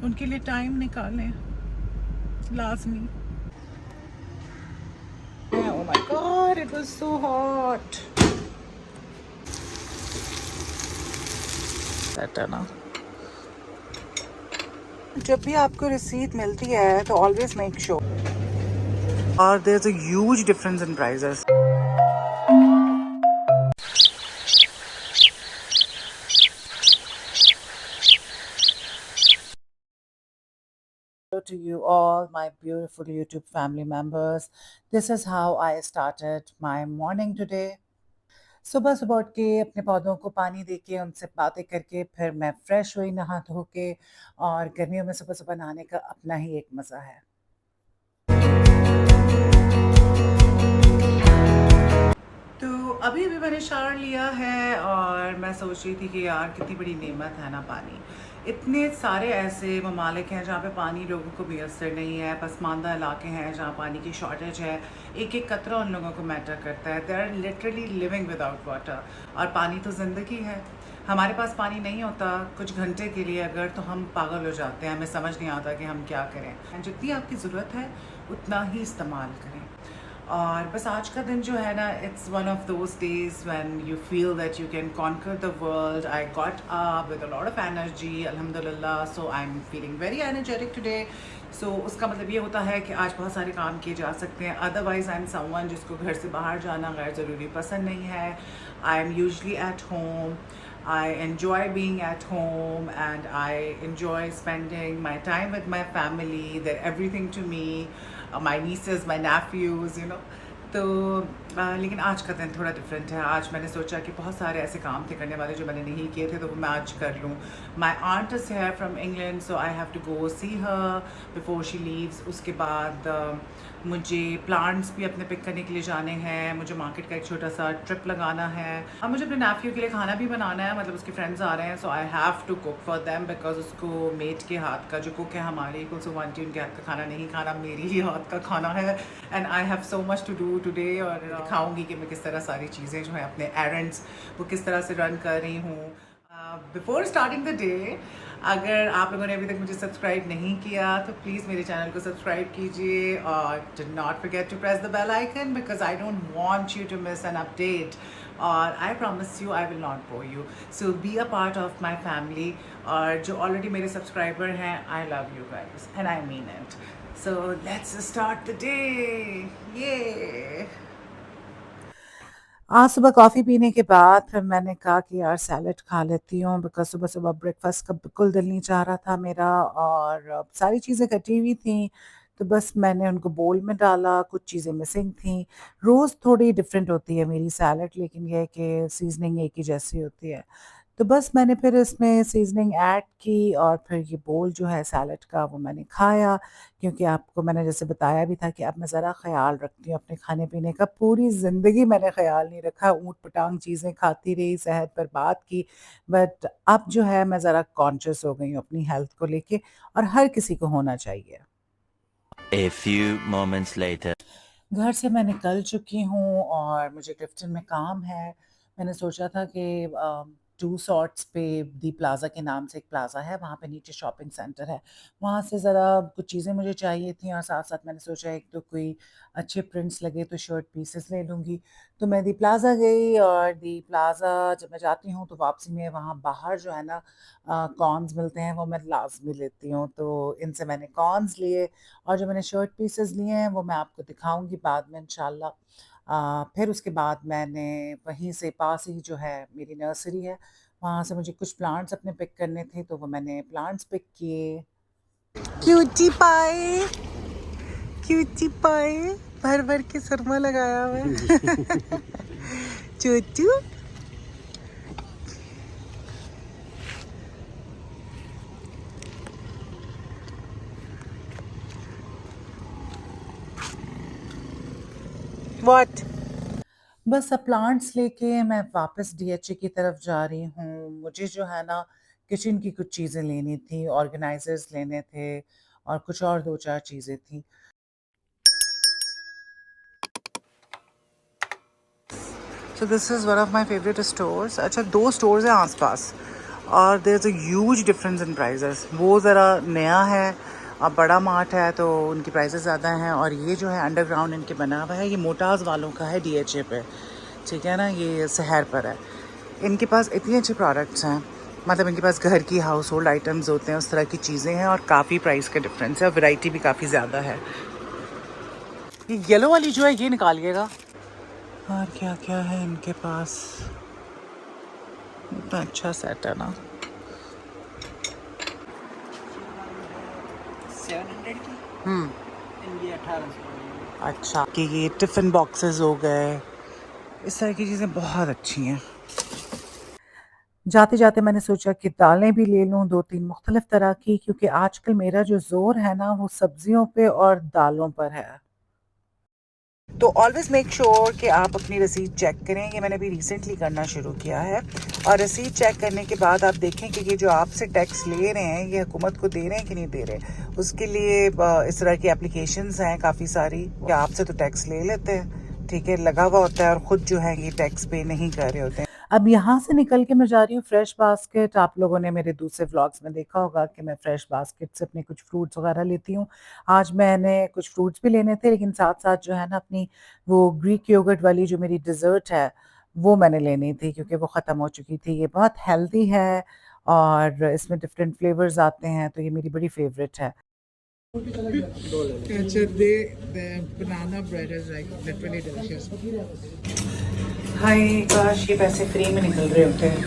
उनके लिए टाइम निकालें लाजमी। Oh my god, it was so hot. Better ना। जब भी आपको रिसीट मिलती है तो ऑलवेज मेक श्योर और there is a huge difference in prices. Hello to you all, my beautiful YouTube family members. This is how I started my morning today. सुबह सुबह उठ के अपने पौधों को पानी दे के उनसे बातें करके फिर मैं फ्रेश हुई नहा धो के। और गर्मियों में सुबह सुबह नहाने का अपना ही एक मज़ा है। तो अभी भी मैंने शावर लिया है और मैं सोच रही थी कि यार कितनी बड़ी नेमत है ना पानी। इतने सारे ऐसे ममालिक हैं जहाँ पे पानी लोगों को मैसर नहीं है, पसमानदा इलाके हैं जहाँ पानी की शॉर्टेज है। एक एक कतरा उन लोगों को मैटर करता है। They are literally living without water. और पानी तो ज़िंदगी है। हमारे पास पानी नहीं होता कुछ घंटे के लिए अगर, तो हम पागल हो जाते हैं, हमें समझ नहीं आता कि हम क्या करें। जितनी आपकी ज़रूरत है उतना ही इस्तेमाल करें। और बस आज का दिन जो है ना, it's one of those days when you feel that you can conquer the world. I got up with a lot of energy अल्हम्दुलिल्लाह, so I am feeling very energetic today. So उसका मतलब ये होता है कि आज बहुत सारे काम किए जा सकते हैं। अदरवाइज आई एम समवन जिसको घर से बाहर जाना गैर ज़रूरी पसंद नहीं है। I am usually at home. I enjoy being at home and I enjoy spending my time with my family. They're everything to me. My nieces, my nephews, you know. तो लेकिन आज का दिन थोड़ा डिफरेंट है। आज मैंने सोचा कि बहुत सारे ऐसे काम थे करने वाले जो मैंने नहीं किए थे, तो वो मैं आज कर लूँ। My aunt is here from England, so I have to go see her before she leaves. उसके बाद मुझे प्लांट्स भी अपने पिक करने के लिए जाने हैं। मुझे मार्केट का एक छोटा सा ट्रिप लगाना है। अब मुझे अपने नेफ्यू के लिए खाना भी बनाना है, मतलब उसके फ्रेंड्स आ रहे हैं, so I have to cook for them because उसको मेट के हाथ का जो कुक है हमारी कुलसुम उनके हाथ का खाना नहीं खाना, मेरी ही हाथ का खाना है। And I have so much to do today. और दिखाऊंगी कि मैं किस तरह सारी चीज़ें जो हैं अपने एरेंड्स वो किस तरह से रन कर रही हूँ। बिफोर स्टार्टिंग द डे, अगर आप लोगों ने अभी तक मुझे सब्सक्राइब नहीं किया तो प्लीज़ मेरे चैनल को सब्सक्राइब कीजिए और do not forget to press the bell icon because I don't want you to miss an update. और I promise you I will not bore you, so be a part of my family. और जो already मेरे subscriber हैं, I love you guys and I mean it. So let's start the day. ये आज सुबह coffee पीने के बाद फिर मैंने कहा कि यार सैलड खा लेती हूँ बिकॉज सुबह सुबह ब्रेकफास्ट का बिल्कुल दिल नहीं चाह रहा था मेरा। और सारी चीज़ें कटी हुई थी तो बस मैंने उनको बोल में डाला। कुछ चीज़ें मिसिंग थी। रोज़ थोड़ी डिफरेंट होती है मेरी सैलड, लेकिन यह है कि सीजनिंग एक ही जैसी होती है। तो बस मैंने फिर इसमें सीजनिंग ऐड की और फिर ये बोल जो है सैलड का वो मैंने खाया। क्योंकि आपको मैंने जैसे बताया भी था कि अब मैं ज़रा ख़्याल रखती हूँ अपने खाने-पीने का। पूरी ज़िंदगी मैंने ख़्याल नहीं रखा, ऊट-पटांग चीज़ें खाती रही, सेहत पर बात की। बट अब जो है मैं ज़रा कॉन्शियस हो गई हूँ अपनी हेल्थ को लेके, और हर किसी को होना चाहिए। A few moments later. घर से मैं निकल चुकी हूँ और मुझे क्लिफ्टन में काम है। मैंने सोचा था कि टू सॉर्ट्स पे दी प्लाज़ा के नाम से एक प्लाज़ा है, वहाँ पे नीचे शॉपिंग सेंटर है। वहाँ से ज़रा कुछ चीज़ें मुझे चाहिए थी और साथ-साथ मैंने सोचा एक तो कोई अच्छे प्रिंट्स लगे तो शर्ट पीसेस ले लूँगी। तो मैं दी प्लाज़ा गई और दी प्लाज़ा जब मैं जाती हूँ तो वापसी में वहाँ बाहर जो है ना कॉर्न्स मिलते हैं, वो मैं लाज़मी लेती हूँ। तो इनसे मैंने कॉर्न्स लिए और जो मैंने शर्ट पीसेस लिए हैं वो मैं आपको दिखाऊँगी बाद में इंशाल्लाह। फिर उसके बाद मैंने वहीं से पास ही जो है मेरी नर्सरी है, वहाँ से मुझे कुछ प्लांट्स अपने पिक करने थे तो वो मैंने प्लांट्स पिक किए। क्यूटी पाई, क्यूटी पाई, भर-भर के सुरमा लगाया हुआ है। चोचू। व्हाट? बस अब प्लांट्स लेके मैं वापस डीएचए की तरफ जा रही हूँ। मुझे जो है ना किचन की कुछ चीज़ें लेनी थी, ऑर्गेनाइज़र्स लेने थे और कुछ और 2-4 चीज़ें थी। So this is one of my favourite stores. अच्छा 2 स्टोर्स हैं आस-पास और there is a huge difference in prices. वो ज़रा नया है, अब बड़ा मार्ट है तो उनकी प्राइसेस ज़्यादा हैं, और ये जो है अंडरग्राउंड इनके बना हुआ है, ये मोटाज वालों का है, DHA पे, ठीक है ना, ये शहर पर है। इनके पास इतनी अच्छे प्रोडक्ट्स हैं, मतलब इनके पास घर की हाउस होल्ड आइटम्स होते हैं, उस तरह की चीज़ें हैं, और काफ़ी प्राइस का डिफरेंस है, और वैरायटी भी काफ़ी ज़्यादा है। ये येलो वाली जो है ये निकालिएगा। और क्या क्या है इनके पास, इतना अच्छा सेट है ना। 700 की हम्म, ये 1800। अच्छा कि ये टिफ़िन बॉक्सेस हो गए, इस तरह की चीज़ें बहुत अच्छी हैं। जाते जाते मैंने सोचा कि दालें भी ले लूँ 2-3 मुख्तलिफ तरह की, क्योंकि आजकल मेरा जो ज़ोर है ना वो सब्जियों पे और दालों पर है। तो ऑलवेज़ मेक श्योर कि आप अपनी रसीद चेक करें। ये मैंने अभी रिसेंटली करना शुरू किया है, और रसीद चेक करने के बाद आप देखें कि ये जो आपसे टैक्स ले रहे हैं ये हुकूमत को दे रहे हैं कि नहीं दे रहे। उसके लिए इस तरह की एप्लीकेशंस हैं काफ़ी सारी कि आपसे तो टैक्स ले लेते हैं, ठीक है, लगा हुआ होता है, और ख़ुद जो है ये टैक्स पे नहीं कर रहे होते हैं। अब यहाँ से निकल के मैं जा रही हूँ फ्रेश बास्केट। आप लोगों ने मेरे दूसरे व्लॉग्स में देखा होगा कि मैं फ्रेश बास्केट से अपने कुछ फ्रूट्स वगैरह लेती हूँ। आज मैंने कुछ फ्रूट्स भी लेने थे, लेकिन साथ-साथ जो है ना अपनी वो ग्रीक योगर्ट वाली जो मेरी डेज़र्ट है, वो मैंने लेनी थी, क्योंकि वो ख़त्म हो चुकी थी। ये बहुत हेल्दी है और इसमें डिफरेंट फ्लेवर्स आते हैं, तो ये मेरी बड़ी फ़ेवरेट है। अच्छा, the banana bread is like literally delicious. हाय काश ये पैसे फ्री में निकल रहे होते हैं,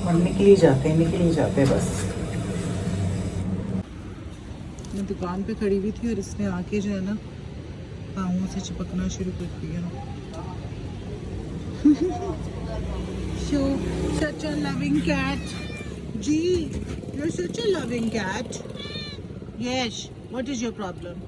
और निकल ही जाते हैं बस। मैं दुकान पे खड़ी हुई थी और इसने आके जो है ना पाँवों से चिपकना शुरू कर दिया। So such a loving cat. Ji, you're such a loving cat. Yes. What is your problem?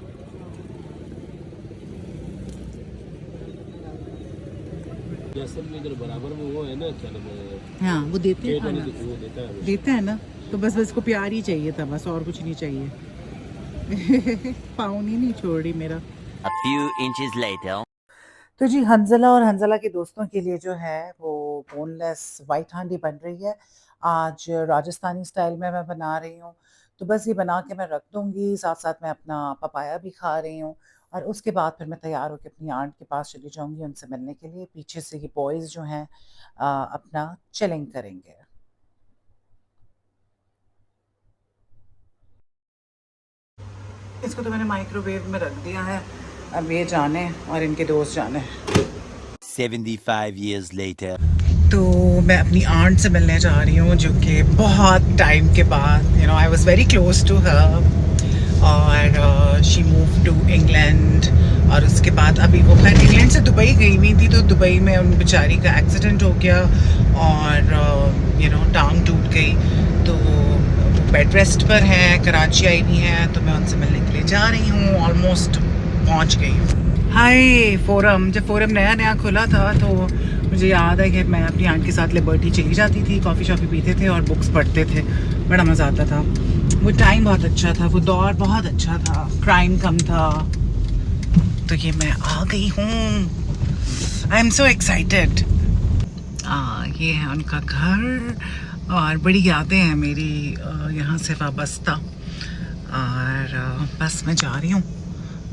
जैसे में इधर बराबर में वो है ना, क्या नाम है, हाँ, वो देते हैं पेट वाली खाना, वो देता है। देता है ना, तो बस इसको प्यार ही चाहिए था, बस और कुछ नहीं चाहिए। पाउन ही नहीं छोड़ रही मेरा। A few inches later. तो जी हंजला और हंजला के दोस्तों के लिए जो है वो बोनलेस वाइट हांडी बन रही है। आज राजस्थानी स्टाइल में मैं बना रही हूँ, तो बस ये बना के मैं रख दूँगी, साथ-साथ मैं अपना पपाया भी खा रही हूँ, और उसके बाद फिर मैं तैयार होके अपनी आंट के पास चली जाऊँगी उनसे मिलने के लिए। पीछे से ये बॉयज़ जो हैं अपना चिलिंग करेंगे। इसको तो मैंने माइक्रोवेव में रख दिया है, अब ये जाने और इनके दोस्त जाने। 75 years later. तो मैं अपनी आंट से मिलने जा रही हूँ, जो कि बहुत टाइम के बाद, you know, I was very close to her, और शी मूव टू इंग्लैंड, और उसके बाद अभी वो मैं इंग्लैंड से दुबई गई हुई थी, तो दुबई में उन बेचारी का एक्सीडेंट हो गया और यू नो टांग टूट गई, तो वो बेड रेस्ट पर हैं, कराची आई हुई हैं, तो मैं उनसे मिलने के लिए जा रही हूँ, ऑलमोस्ट पहुँच गई हूँ। हाय फोरम, जब फोरम नया नया खुला था तो मुझे याद है कि मैं अपनी आंट के साथ लिबर्टी चली जाती थी, कॉफ़ी शॉफ़ी पीते थे और बुक्स पढ़ते थे, बड़ा मज़ा आता था। वो टाइम बहुत अच्छा था, वो दौर बहुत अच्छा था, क्राइम कम था। तो ये मैं आ गई हूँ, आई एम सो एक्साइटेड। ये है उनका घर, और बड़ी यादें हैं मेरी यहाँ से वाबस्ता, और बस मैं जा रही हूँ।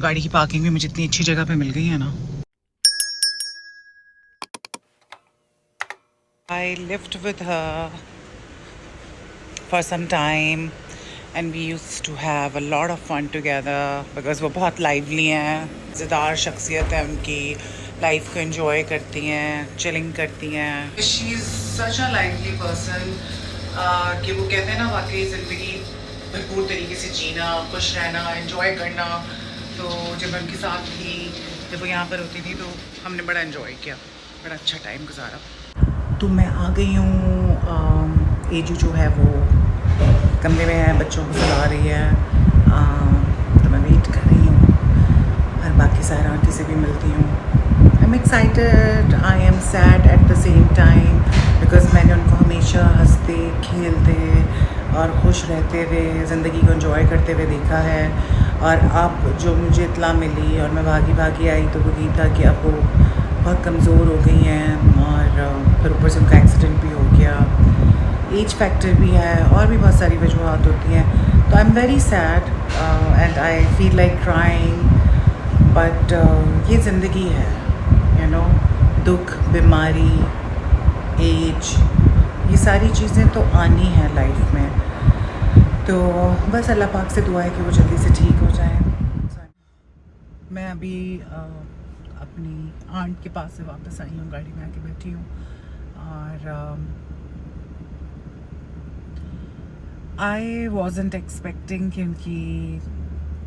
गाड़ी की पार्किंग भी मुझे इतनी अच्छी जगह पे मिल गई है ना। I lived with her for some time and we used to have a lot of fun together because वो बहुत lively हैं, मज़ेदार शख्सियत है उनकी, लाइफ को enjoy करती हैं, chilling करती हैं। She is such a lively person कि वो कहते हैं ना वाकई ज़िंदगी भरपूर तरीके से जीना, खुश रहना, enjoy करना। तो जब मैं उनके साथ थी, जब वो यहाँ पर होती थी, तो हमने बड़ा enjoy किया, बड़ा अच्छा टाइम गुजारा। तो मैं आ गई हूँ, एजू जो है वो कमरे में है, बच्चों को सुला रही है, तो मैं वेट कर रही हूँ, और बाकी सारा आंटी से भी मिलती हूँ। I am excited, I am sad at the same time, because मैंने उनको हमेशा हंसते खेलते और खुश रहते हुए, ज़िंदगी को एंजॉय करते हुए देखा है, और अब जो मुझे इत्तला मिली और मैं भागी भागी आई, तो वो ये था कि अब वो बहुत कमज़ोर हो गई हैं, और फिर ऊपर से उनका एक्सीडेंट भी हो गया। एज फैक्टर भी है और भी बहुत सारी वजूहत होती हैं। तो I am very sad and I feel like crying, but ये ज़िंदगी है, यू नो। दुख, बीमारी, एज, ये सारी चीज़ें तो आनी हैं लाइफ में। तो बस अल्लाह पाक से दुआ है कि वो जल्दी से ठीक हो जाए। मैं अभी अपनी आंट के पास से वापस आई हूँ, गाड़ी में आके बैठी हूँ और आई वॉज़न्ट एक्सपेक्टिंग कि उनकी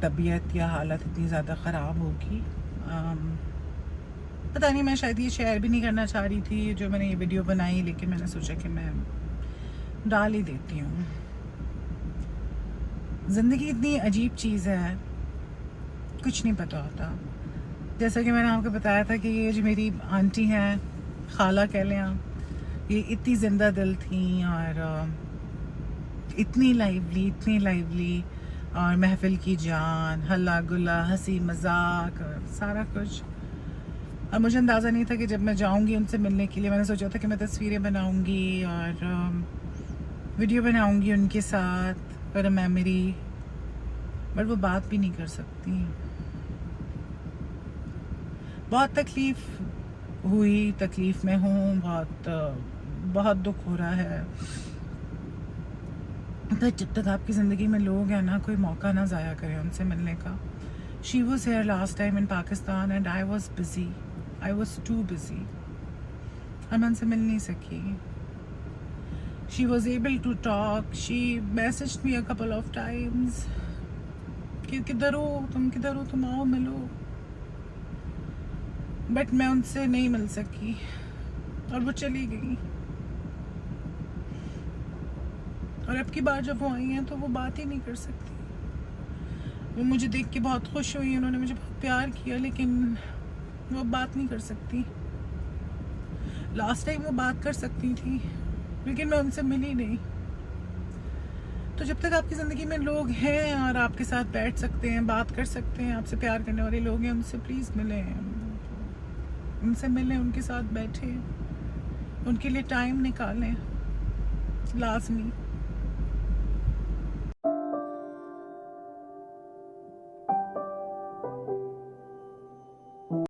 तबीयत या हालत इतनी ज़्यादा ख़राब होगी। पता नहीं, मैं शायद ये शेयर भी नहीं करना चाह रही थी जो मैंने ये वीडियो बनाई, लेकिन मैंने सोचा कि मैं डाल ही देती हूँ। ज़िंदगी इतनी अजीब चीज़ है, कुछ नहीं पता होता। जैसा कि मैंने आपको बताया था कि ये जो मेरी आंटी हैं, खाला कह लें आप, ये इतनी ज़िंदा दिल थी और इतनी लाइवली और महफिल की जान, हल्ला गुल्ला, हंसी मजाक और सारा कुछ। और मुझे अंदाज़ा नहीं था कि जब मैं जाऊंगी उनसे मिलने के लिए, मैंने सोचा था कि मैं तस्वीरें बनाऊंगी और वीडियो बनाऊंगी उनके साथ, पर मेमोरी, बट वो बात भी नहीं कर सकती। बहुत तकलीफ़ हुई, तकलीफ़ में हूँ, बहुत दुख हो रहा है। तो जब तक आपकी ज़िंदगी में लोग हैं ना, कोई मौका ना ज़ाया करें उनसे मिलने का। She was here last time in Pakistan and I was busy, I was too busy और मैं उनसे मिल नहीं सकी। She was able to talk, she messaged me a couple of times कि किधर हो तुम आओ मिलो, बट मैं उनसे नहीं मिल सकी और वो चली गई। और अब की बार जब वो आई हैं तो वो बात ही नहीं कर सकती। वो मुझे देख के बहुत खुश हुई, उन्होंने मुझे बहुत प्यार किया, लेकिन वो बात नहीं कर सकती। लास्ट टाइम वो बात कर सकती थी, लेकिन मैं उनसे मिली नहीं। तो जब तक आपकी ज़िंदगी में लोग हैं और आपके साथ बैठ सकते हैं, बात कर सकते हैं, आपसे प्यार करने वाले लोग हैं, उनसे प्लीज़ मिलें, उनके साथ बैठें, उनके लिए टाइम निकालें, लाजमी।